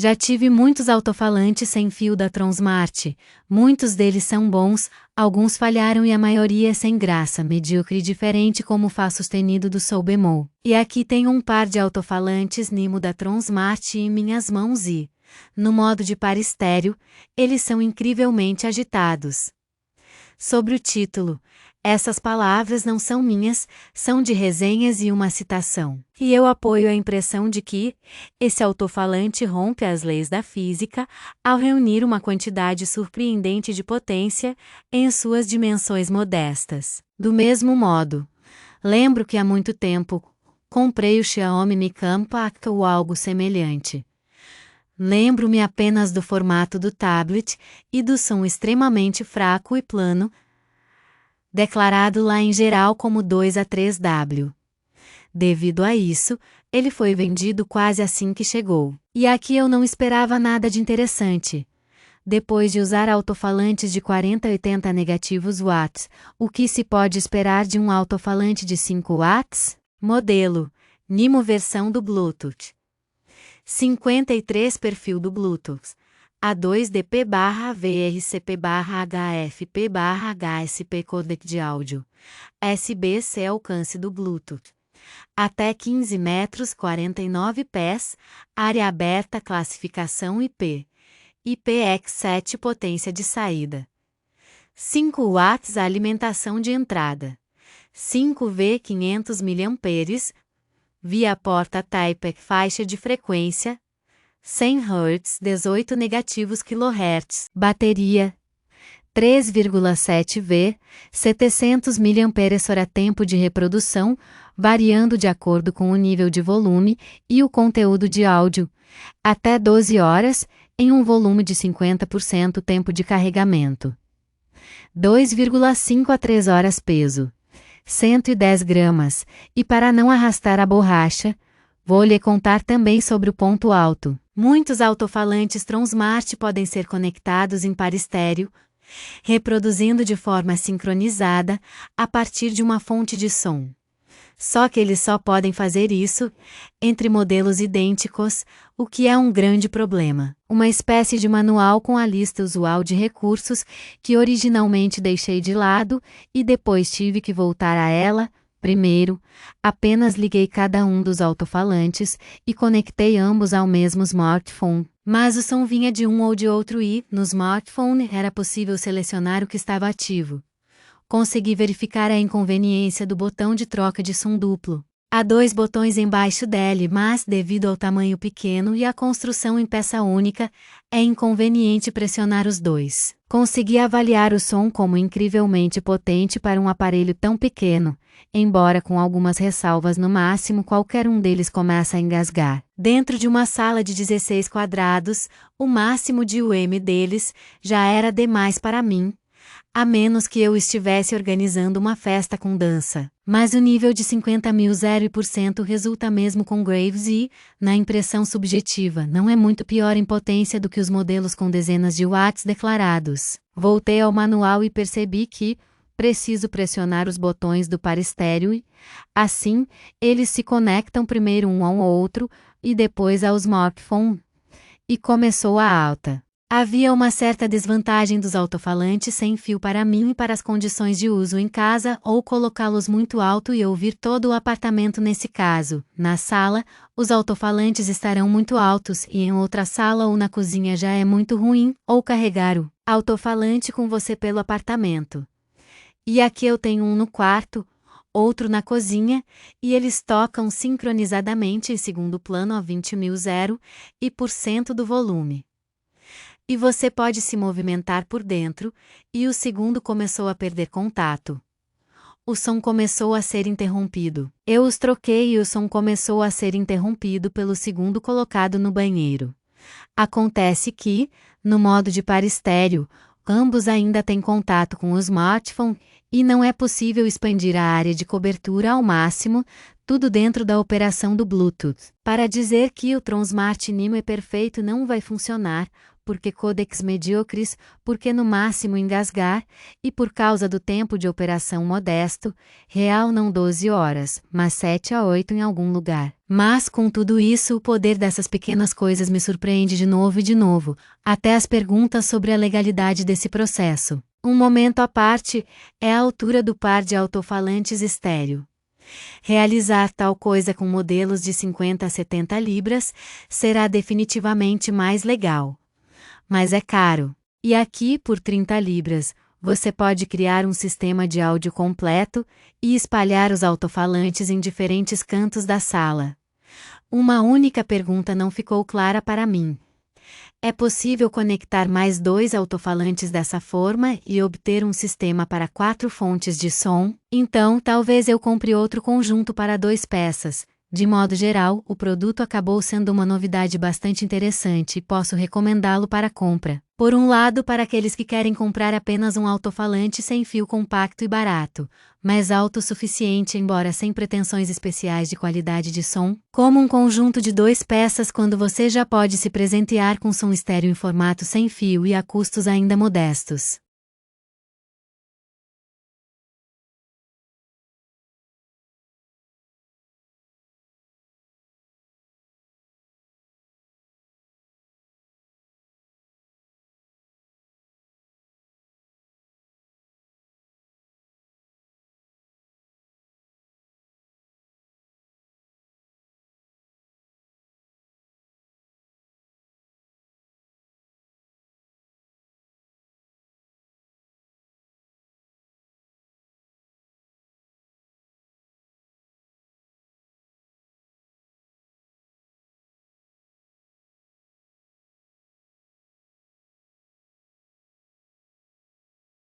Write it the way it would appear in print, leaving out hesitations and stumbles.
Já tive muitos altofalantes sem fio da Tronsmart. Muitos deles são bons, alguns falharam e a maioria é sem graça, medíocre e diferente como o Fá sustenido do Sol bemol. E aqui tenho um par de altofalantes Nimo da Tronsmart em minhas mãos e, no modo de par estéreo, eles são incrivelmente agitados. Sobre o título, essas palavras não são minhas, são de resenhas e uma citação. E eu apoio a impressão de que esse alto-falante rompe as leis da física ao reunir uma quantidade surpreendente de potência em suas dimensões modestas. Do mesmo modo, lembro que há muito tempo comprei o Xiaomi Mi Compact ou algo semelhante. Lembro-me apenas do formato do tablet e do som extremamente fraco e plano, declarado lá em geral como 2 a 3W. Devido a isso, ele foi vendido quase assim que chegou. E aqui eu não esperava nada de interessante. Depois de usar altofalantes de 40 a 80 negativos watts, o que se pode esperar de um altofalante de 5 watts? Modelo: Nimo versão do Bluetooth. 53 perfil do Bluetooth. A2DP/VRCP/HFP/HSP codec de áudio. USB-C alcance do Bluetooth. Até 15 metros 49 pés, área aberta classificação IP. IPX7 potência de saída. 5 watts alimentação de entrada. 5V 500 mAh, via porta Type-C faixa de frequência, 100 Hz 18 negativos kHz, bateria, 3,7V, 700 mAh tempo de reprodução, variando de acordo com o nível de volume e o conteúdo de áudio, até 12 horas, em um volume de 50% tempo de carregamento. 2,5 a 3 horas peso. 110 gramas, e para não arrastar a borracha, vou lhe contar também sobre o ponto alto. Muitos altofalantes Tronsmart podem ser conectados em par estéreo, reproduzindo de forma sincronizada, a partir de uma fonte de som. Só que eles só podem fazer isso entre modelos idênticos, o que é um grande problema. Uma espécie de manual com a lista usual de recursos que originalmente deixei de lado e depois tive que voltar a ela. Primeiro, apenas liguei cada um dos altofalantes e conectei ambos ao mesmo smartphone. Mas o som vinha de um ou de outro e, no smartphone, era possível selecionar o que estava ativo. Consegui verificar a inconveniência do botão de troca de som duplo. Há 2 botões embaixo dele, mas devido ao tamanho pequeno e à construção em peça única, é inconveniente pressionar os dois. Consegui avaliar o som como incrivelmente potente para um aparelho tão pequeno, embora com algumas ressalvas no máximo qualquer um deles começa a engasgar. Dentro de uma sala de 16 quadrados, o máximo de UM deles já era demais para mim, a menos que eu estivesse organizando uma festa com dança. Mas o nível de 50.000 0% resulta mesmo com Graves e, na impressão subjetiva, não é muito pior em potência do que os modelos com dezenas de watts declarados. Voltei ao manual e percebi que preciso pressionar os botões do par estéreo e, assim, eles se conectam primeiro um ao outro e depois ao smartphone. E começou a alta. Havia uma certa desvantagem dos altofalantes sem fio para mim e para as condições de uso em casa ou colocá-los muito alto e ouvir todo o apartamento nesse caso. Na sala, os altofalantes estarão muito altos e em outra sala ou na cozinha já é muito ruim, ou carregar o altofalante com você pelo apartamento. E aqui eu tenho um no quarto, outro na cozinha, e eles tocam sincronizadamente em segundo plano a 20.000 e por cento do volume. E você pode se movimentar por dentro, e o segundo começou a perder contato. O som começou a ser interrompido. Eu os troquei e o som começou a ser interrompido pelo segundo colocado no banheiro. Acontece que, no modo de par estéreo, ambos ainda têm contato com o smartphone, e não é possível expandir a área de cobertura ao máximo, tudo dentro da operação do Bluetooth. Para dizer que o Tron Smart Nimo é perfeito não vai funcionar, porque codecs medíocres, porque no máximo engasgar, e por causa do tempo de operação modesto, real não 12 horas, mas 7 a 8 em algum lugar. Mas com tudo isso o poder dessas pequenas coisas me surpreende de novo e de novo, até as perguntas sobre a legalidade desse processo. Um momento à parte, é a altura do par de alto-falantes estéreo. Realizar tal coisa com modelos de 50 a 70 libras será definitivamente mais legal. Mas é caro. E aqui, por 30 libras, você pode criar um sistema de áudio completo e espalhar os alto-falantes em diferentes cantos da sala. Uma única pergunta não ficou clara para mim. É possível conectar mais 2 alto-falantes dessa forma e obter um sistema para 4 fontes de som? Então, talvez eu compre outro conjunto para 2 peças. De modo geral, o produto acabou sendo uma novidade bastante interessante e posso recomendá-lo para compra. Por um lado, para aqueles que querem comprar apenas um alto-falante sem fio compacto e barato, mas alto o suficiente embora sem pretensões especiais de qualidade de som, como um conjunto de 2 peças quando você já pode se presentear com som estéreo em formato sem fio e a custos ainda modestos.